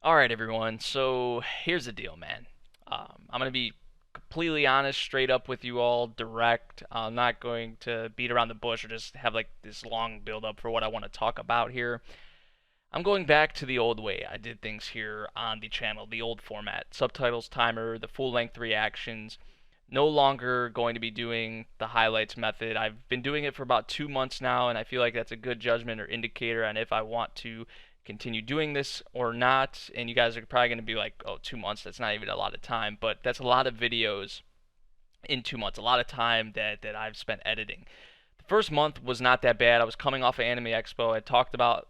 All right, everyone. So here's the deal, man. I'm gonna be completely honest, straight up with you all, direct. I'm not going to beat around the bush or just have like this long build up for what I want to talk about here. I'm going back to the old way I did things here on the channel, the old format, subtitles, timer, the full length reactions. No longer going to be doing the highlights method. I've been doing it for about 2 months now, and I feel like that's a good judgment or indicator on if I want to continue doing this or not. And you guys are probably going to be like, oh, 2 months, that's not even a lot of time, but that's a lot of videos in 2 months, a lot of time that I've spent editing. The first month was not that bad. I was coming off of Anime Expo. I talked about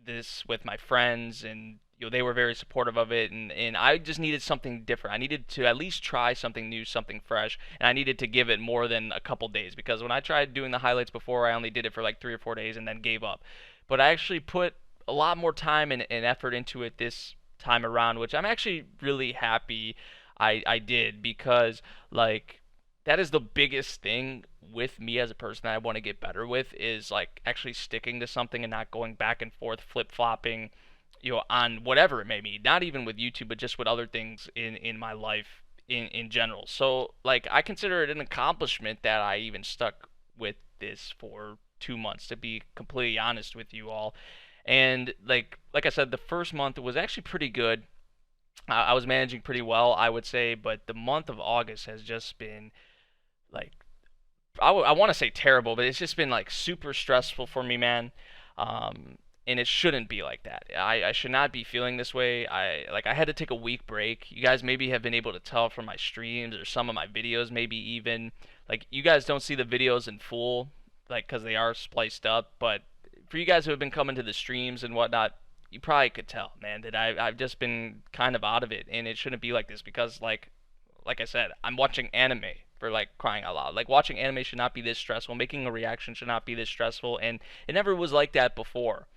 this with my friends, and they were very supportive of it, and I just needed something different. I needed to at least try something new, something fresh, and I needed to give it more than a couple days, because when I tried doing the highlights before, I only did it for like 3 or 4 days and then gave up. But I actually put a lot more time and effort into it this time around, which I'm actually really happy I did, because like that is the biggest thing with me as a person that I want to get better with, is like actually sticking to something and not going back and forth, flip flopping, on whatever it may be. Not even with YouTube, but just with other things in my life in general. So like I consider it an accomplishment that I even stuck with this for 2 months, to be completely honest with you all. And like I said, the first month was actually pretty good. I was managing pretty well, I would say, but the month of August has just been like I want to say terrible, but it's just been like super stressful for me, man. And it shouldn't be like that. I should not be feeling this way. I had to take a week break. You guys maybe have been able to tell from my streams or some of my videos, maybe even like you guys don't see the videos in full, like because they are spliced up. But for you guys who have been coming to the streams and whatnot, you probably could tell, man, that I've just been kind of out of it, and it shouldn't be like this, because like I said, I'm watching anime, for like crying out loud. Like watching anime should not be this stressful. Making a reaction should not be this stressful, and it never was like that before.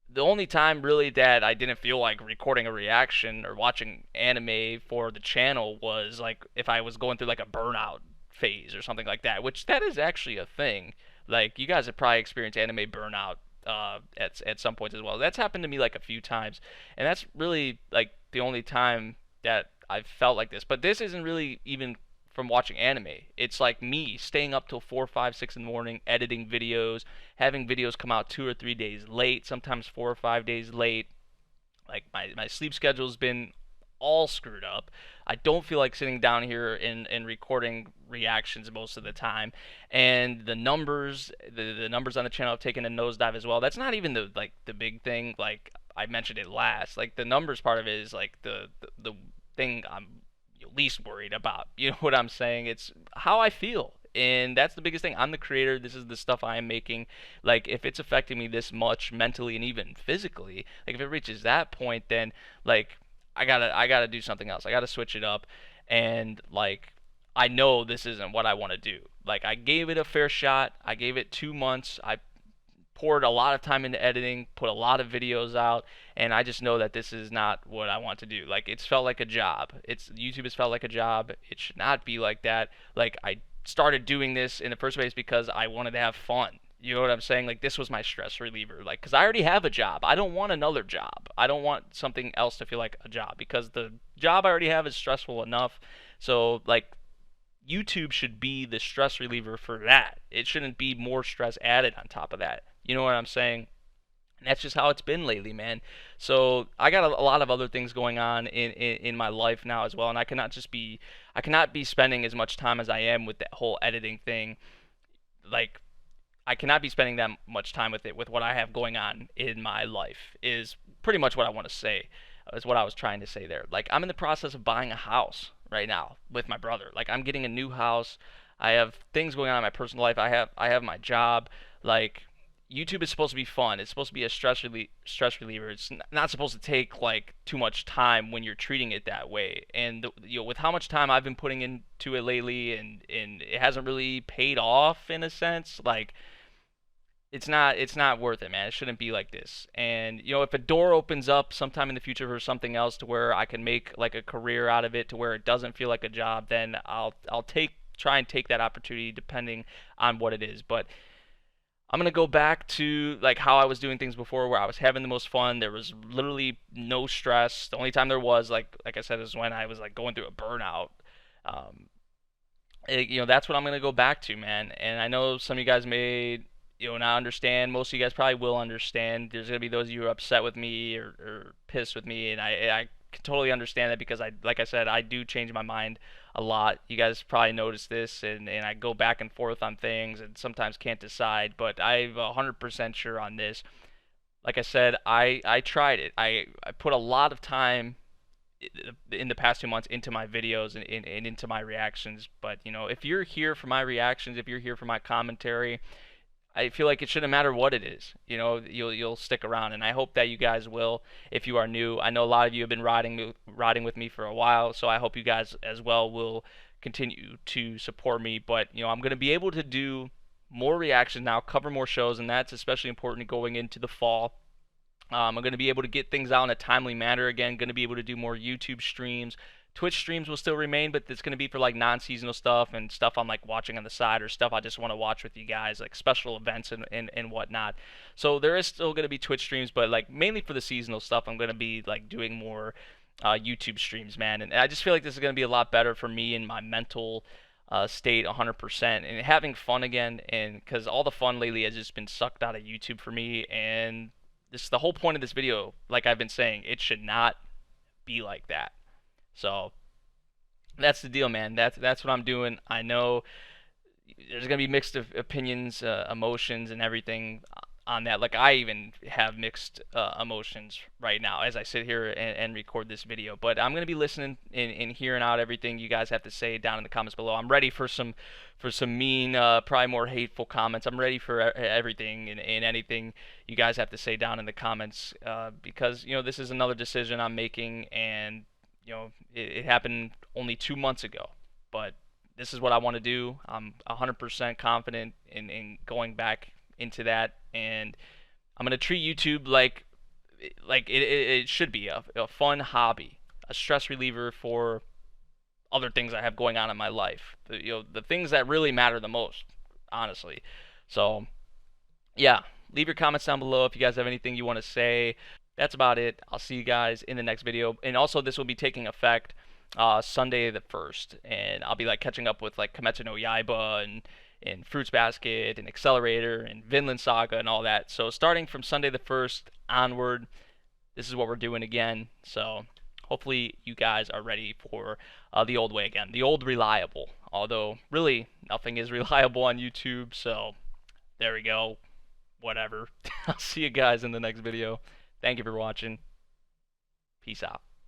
The only time really that I didn't feel like recording a reaction or watching anime for the channel was like if I was going through like a burnout phase or something like that, which that is actually a thing. Like you guys have probably experienced anime burnout at some points as well. That's happened to me like a few times, and that's really like the only time that I've felt like this. But this isn't really even from watching anime. It's like me staying up till 4, 5, 6 in the morning, editing videos, having videos come out 2 or 3 days late, sometimes 4 or 5 days late. Like my sleep schedule's been all screwed up. I don't feel like sitting down here and recording reactions most of the time. And the numbers on the channel have taken a nosedive as well. That's not even the big thing. Like I mentioned it last. Like the numbers part of it is like the thing I'm least worried about. You know what I'm saying? It's how I feel. And that's the biggest thing. I'm the creator. This is the stuff I am making. Like, if it's affecting me this much mentally and even physically, like if it reaches that point, then like I gotta do something else. I gotta switch it up. And like I know this isn't what I want to do. Like I gave it a fair shot. I gave it 2 months. I poured a lot of time into editing, put a lot of videos out, and I just know that this is not what I want to do. Like it's felt like a job. It's YouTube has felt like a job. It should not be like that. Like I started doing this in the first place because I wanted to have fun. You know what I'm saying? Like this was my stress reliever. Like cuz I already have a job. I don't want another job. I don't want something else to feel like a job, because the job I already have is stressful enough. So like YouTube should be the stress reliever for that. It shouldn't be more stress added on top of that. You know what I'm saying? And that's just how it's been lately, man. So I got a lot of other things going on in my life now as well, and I cannot be spending as much time as I am with that whole editing thing. Like I cannot be spending that much time with it with what I have going on in my life, is pretty much what I want to say. Is what I was trying to say there. Like I'm in the process of buying a house right now with my brother. Like I'm getting a new house. I have things going on in my personal life. I have my job. Like YouTube is supposed to be fun. It's supposed to be a stress reliever. It's not supposed to take like too much time when you're treating it that way. And with how much time I've been putting into it lately, and it hasn't really paid off in a sense. Like it's not worth it, man. It shouldn't be like this. And if a door opens up sometime in the future for something else to where I can make like a career out of it, to where it doesn't feel like a job, then I'll try and take that opportunity depending on what it is. But I'm gonna go back to like how I was doing things before, where I was having the most fun. There was literally no stress. The only time there was, like I said, is when I was like going through a burnout. Um, that's what I'm gonna go back to, man. And I know some of you guys may, not understand. Most of you guys probably will understand. There's gonna be those of you who are upset with me or pissed with me, and I can totally understand that because like I said, I do change my mind a lot. You guys probably noticed this, and I go back and forth on things, and sometimes can't decide. But I'm 100% sure on this. Like I said, I tried it. I put a lot of time in the past 2 months into my videos and into my reactions. But if you're here for my reactions, if you're here for my commentary, I feel like it shouldn't matter what it is. You'll stick around, and I hope that you guys will. If you are new, I know a lot of you have been riding with me for a while, so I hope you guys as well will continue to support me. But I'm gonna be able to do more reactions now, cover more shows, and that's especially important going into the fall. I'm going to be able to get things out in a timely manner again. Going to be able to do more YouTube streams. Twitch streams will still remain, but it's going to be for like non-seasonal stuff and stuff I'm like watching on the side or stuff I just want to watch with you guys, like special events and whatnot. So there is still going to be Twitch streams, but like mainly for the seasonal stuff, I'm going to be like doing more YouTube streams, man. And I just feel like this is going to be a lot better for me and my mental state 100% and having fun again. And because all the fun lately has just been sucked out of YouTube for me, and this the whole point of this video, like I've been saying, it should not be like that. So that's the deal, man. That's what I'm doing. I know there's gonna be mixed opinions, emotions, and everything on that. Like I even have mixed emotions right now as I sit here and record this video. But I'm gonna be listening and hearing out everything you guys have to say down in the comments below. I'm ready for some mean, probably more hateful comments. I'm ready for everything and anything you guys have to say down in the comments because this is another decision I'm making, and it happened only 2 months ago, but this is what I want to do. I'm 100% confident in going back into that, and I'm gonna treat YouTube like it should be a fun hobby, a stress reliever for other things I have going on in my life. The things that really matter the most, honestly. So yeah, leave your comments down below if you guys have anything you want to say. That's about it. I'll see you guys in the next video. And also, this will be taking effect Sunday the 1st, and I'll be like catching up with like Kimetsu no Yaiba and Fruits Basket and Accelerator and Vinland Saga and all that. So starting from Sunday the 1st onward, this is what we're doing again. So hopefully you guys are ready for the old way again, the old reliable. Although really nothing is reliable on YouTube, so there we go. Whatever. I'll see you guys in the next video. Thank you for watching. Peace out.